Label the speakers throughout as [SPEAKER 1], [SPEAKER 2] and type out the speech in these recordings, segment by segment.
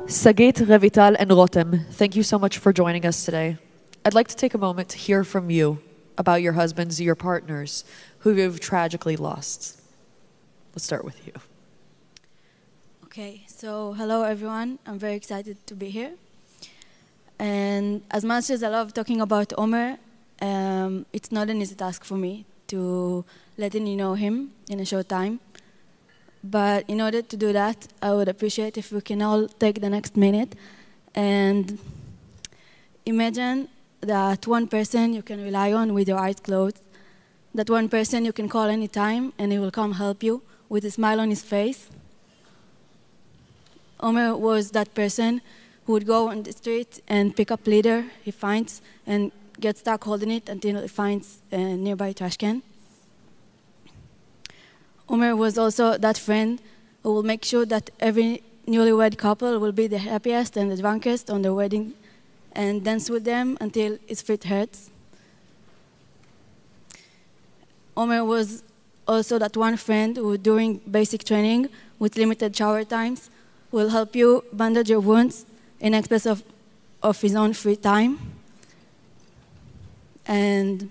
[SPEAKER 1] Sagit, Revital, and Rotem, thank you so much for joining us today. I'd like to take a moment to hear from you about your husbands, your partners, who you've tragically lost. Let's start with you.
[SPEAKER 2] Okay, so hello everyone. I'm very excited to be here. And as much as I love talking about Omer, it's not an easy task for me to letting you know him in a short time. But in order to do that, I would appreciate if we can all take the next minute and imagine that one person you can rely on with your eyes closed, that one person you can call anytime and he will come help you with a smile on his face. Omer was that person who would go on the street and pick up litter he finds and get stuck holding it until he finds a nearby trash can. Omer was also that friend who will make sure that every newlywed couple will be the happiest and the drunkest on their wedding and dance with them until his feet hurts. Omer was also that one friend who, during basic training with limited shower times, will help you bandage your wounds in excess of his own free time. And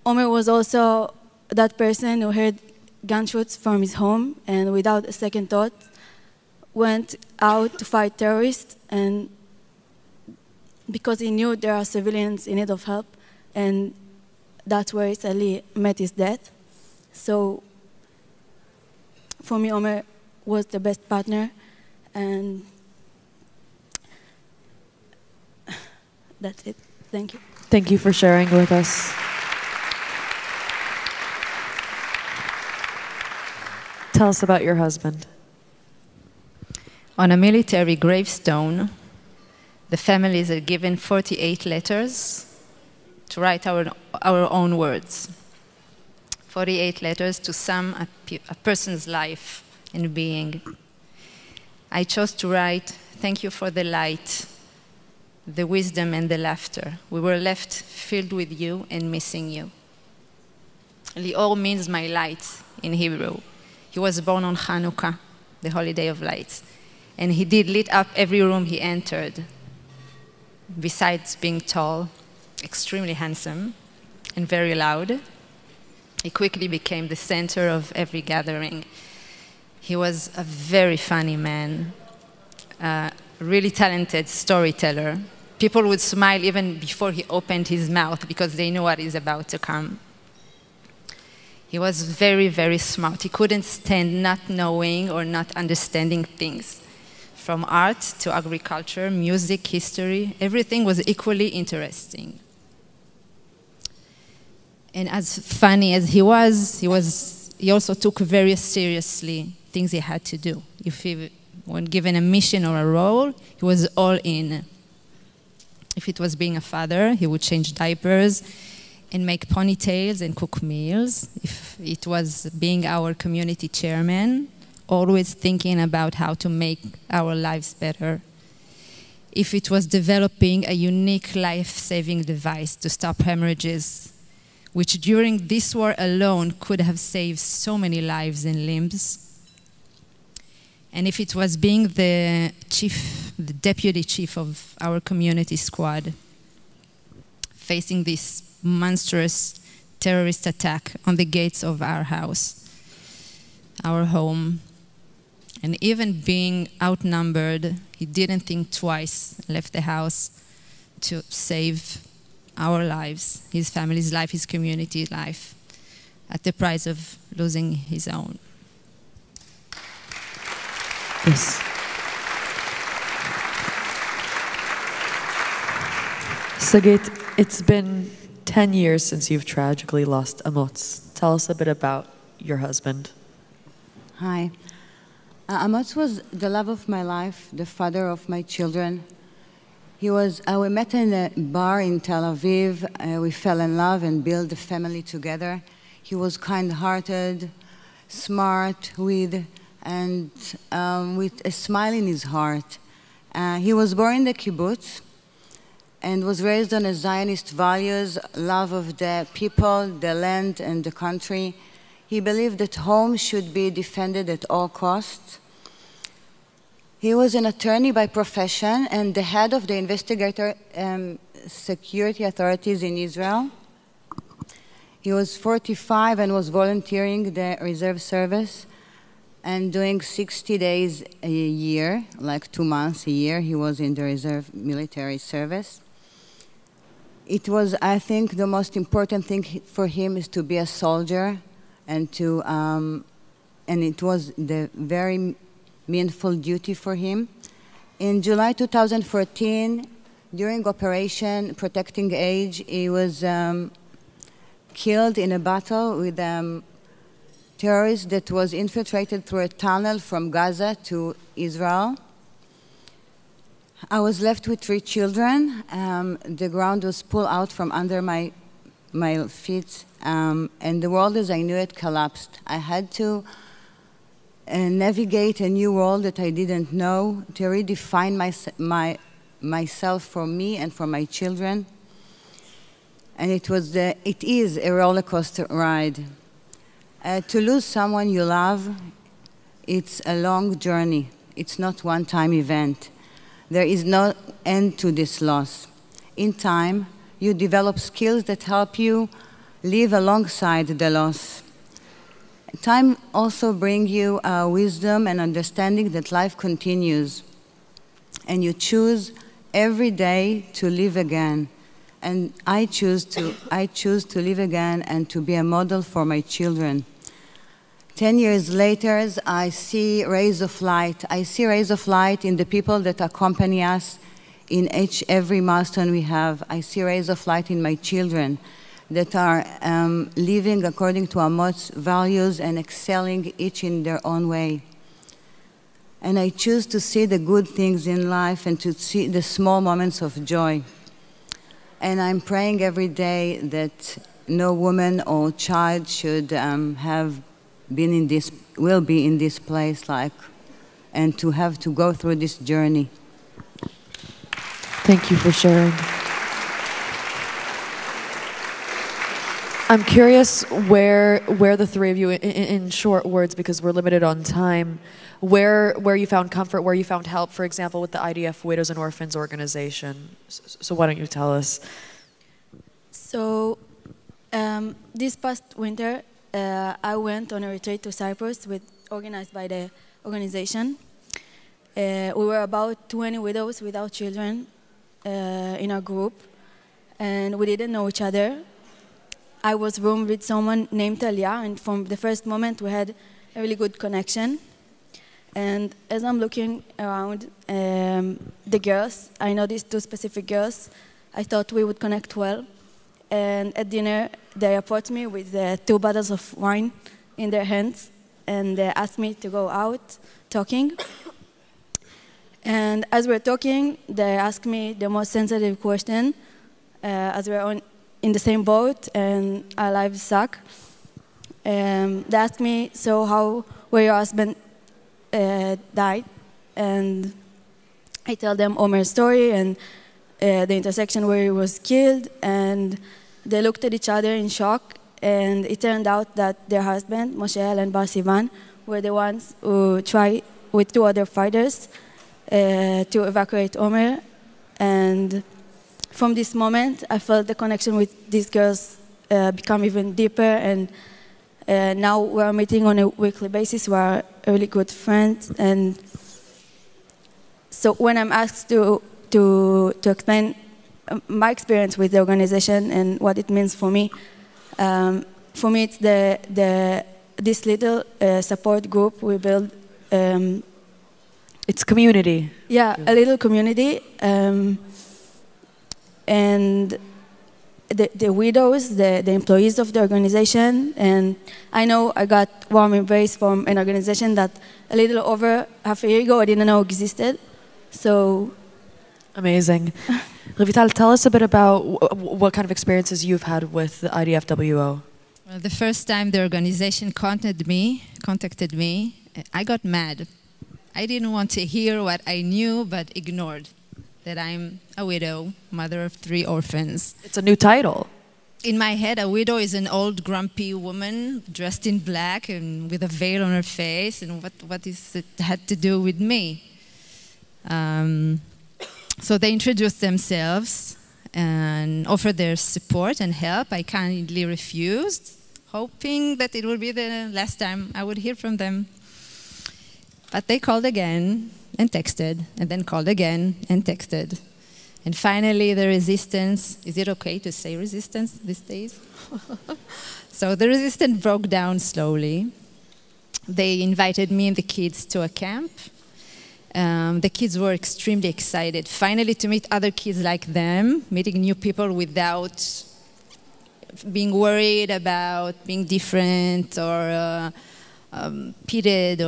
[SPEAKER 2] Omer was also that person who heard gunshots from his home and without a second thought went out to fight terrorists, and because he knew there are civilians in need of help, and that's where he sadly met his death. So for me, Omer was the best partner, and that's it. Thank you.
[SPEAKER 1] Thank you for sharing with us. Tell us about your husband.
[SPEAKER 3] On a military gravestone, the families are given 48 letters to write our own words. 48 letters to sum a person's life and being. I chose to write, "Thank you for the light, the wisdom and the laughter. We were left filled with you and missing you." Lior means my light in Hebrew. He was born on Hanukkah, the holiday of lights, and he did lit up every room he entered. Besides being tall, extremely handsome, and very loud, he quickly became the center of every gathering. He was a very funny man, a really talented storyteller. People would smile even before he opened his mouth because they knew what is about to come. He was very, very smart. He couldn't stand not knowing or not understanding things. From art to agriculture, music, history, everything was equally interesting. And as funny as he also took very seriously things he had to do. When given a mission or a role, he was all in. If it was being a father, he would change diapers and make ponytails and cook meals. If it was being our community chairman, always thinking about how to make our lives better. If it was developing a unique life-saving device to stop hemorrhages, which during this war alone could have saved so many lives and limbs. And if it was being the deputy chief of our community squad, facing this monstrous terrorist attack on the gates of our house, our home. And even being outnumbered, he didn't think twice, left the house to save our lives, his family's life, his community's life, at the price of losing his own.
[SPEAKER 1] Yes. Sagit, it's been 10 years since you've tragically lost Amotz. Tell us a bit about your husband.
[SPEAKER 4] Hi. Amotz was the love of my life, the father of my children. We met in a bar in Tel Aviv. We fell in love and built a family together. He was kind-hearted, smart, with a smile in his heart. He was born in the kibbutz and was raised on a Zionist values, love of the people, the land, and the country. He believed that home should be defended at all costs. He was an attorney by profession and the head of the investigator security authorities in Israel. He was 45 and was volunteering the reserve service and doing 60 days a year, like 2 months a year, he was in the reserve military service. It was, I think, the most important thing for him is to be a soldier and it was the very meaningful duty for him. In July 2014, during Operation Protecting Age, he was killed in a battle with terrorists that was infiltrated through a tunnel from Gaza to Israel. I was left with 3 children. The ground was pulled out from under my feet, and the world as I knew it collapsed. I had to navigate a new world that I didn't know, to redefine myself for me and for my children. And it is a roller coaster ride. To lose someone you love, it's a long journey. It's not one-time event. There is no end to this loss. In time, you develop skills that help you live alongside the loss. Time also brings you wisdom and understanding that life continues. And you choose every day to live again. And I choose to live again and to be a model for my children. 10 years later, I see rays of light. I see rays of light in the people that accompany us in every milestone we have. I see rays of light in my children that are living according to Amot's values and excelling each in their own way. And I choose to see the good things in life and to see the small moments of joy. And I'm praying every day that no woman or child should will be in this place, and to have to go through this journey.
[SPEAKER 1] Thank you for sharing. I'm curious where the 3 of you, in short words, because we're limited on time, where you found comfort, where you found help, for example, with the IDF Widows and Orphans Organization. So why don't you tell us?
[SPEAKER 2] So this past winter, I went on a retreat to Cyprus organized by the organization. We were about 20 widows without children in our group, and we didn't know each other. I was roomed with someone named Talia, and from the first moment we had a really good connection. And as I'm looking around the girls, I noticed 2 specific girls. I thought we would connect well. And at dinner, they approached me with 2 bottles of wine in their hands, and they asked me to go out talking. And as we were talking, they asked me the most sensitive question, as we were in the same boat and our lives suck. They asked me, so how were your husband died? And I tell them Omer's story and the intersection where he was killed, and they looked at each other in shock, and it turned out that their husband, Moshe and Bar Sivan, were the ones who tried with 2 other fighters to evacuate Omer. And from this moment, I felt the connection with these girls become even deeper, and now we're meeting on a weekly basis. We're really good friends, and so when I'm asked to explain my experience with the organization and what it means for me it's this little support group we build.
[SPEAKER 1] It's community.
[SPEAKER 2] Yeah, a little community. And the widows, the employees of the organization, and I know I got warm embrace from an organization that a little over half a year ago I didn't know existed. So
[SPEAKER 1] amazing. Revital, tell us a bit about what kind of experiences you've had with the IDFWO.
[SPEAKER 3] Well, the first time the organization contacted me, I got mad. I didn't want to hear what I knew, but ignored that I'm a widow, mother of 3 orphans.
[SPEAKER 1] It's a new title.
[SPEAKER 3] In my head, a widow is an old, grumpy woman dressed in black and with a veil on her face. And what is it had to do with me? So they introduced themselves and offered their support and help. I kindly refused, hoping that it would be the last time I would hear from them. But they called again and texted, and then called again and texted. And finally, the resistance, is it okay to say resistance these days? So the resistance broke down slowly. They invited me and the kids to a camp. The kids were extremely excited, finally to meet other kids like them, meeting new people without being worried about being different or pitted.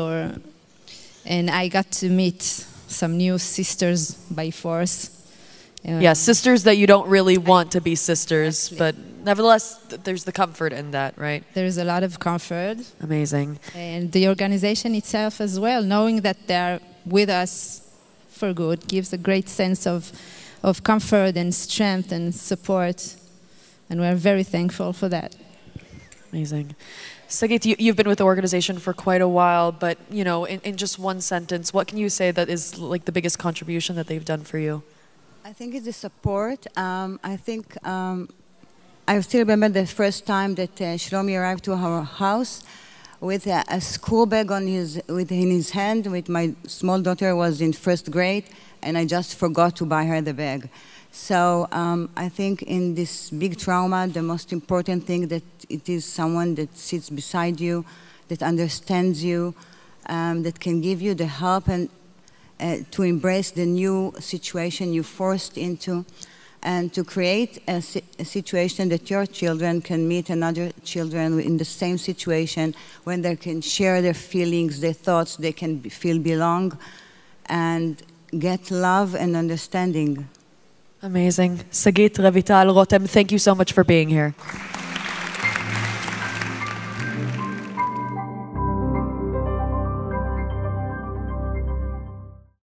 [SPEAKER 3] And I got to meet some new sisters by force.
[SPEAKER 1] Yeah, sisters that you don't really want to be sisters, but nevertheless, there's the comfort in that, right?
[SPEAKER 3] There's a lot of comfort.
[SPEAKER 1] Amazing.
[SPEAKER 3] And the organization itself as well, knowing that they're with us for good, gives a great sense of comfort and strength and support. And we're very thankful for that.
[SPEAKER 1] Amazing. Sagit, you've been with the organization for quite a while, but you know, in just one sentence, what can you say that is like the biggest contribution that they've done for you?
[SPEAKER 4] I think it's the support. I think I still remember the first time that Shlomi arrived to our house with a school bag in his hand. With my small daughter was in first grade, and I just forgot to buy her the bag. So I think in this big trauma, the most important thing that it is someone that sits beside you, that understands you, that can give you the help and to embrace the new situation you're forced into, and to create a situation that your children can meet another children in the same situation, when they can share their feelings, their thoughts, they can feel belong, and get love and understanding.
[SPEAKER 1] Amazing. Sagit, Revital, Rotem, thank you so much for being here.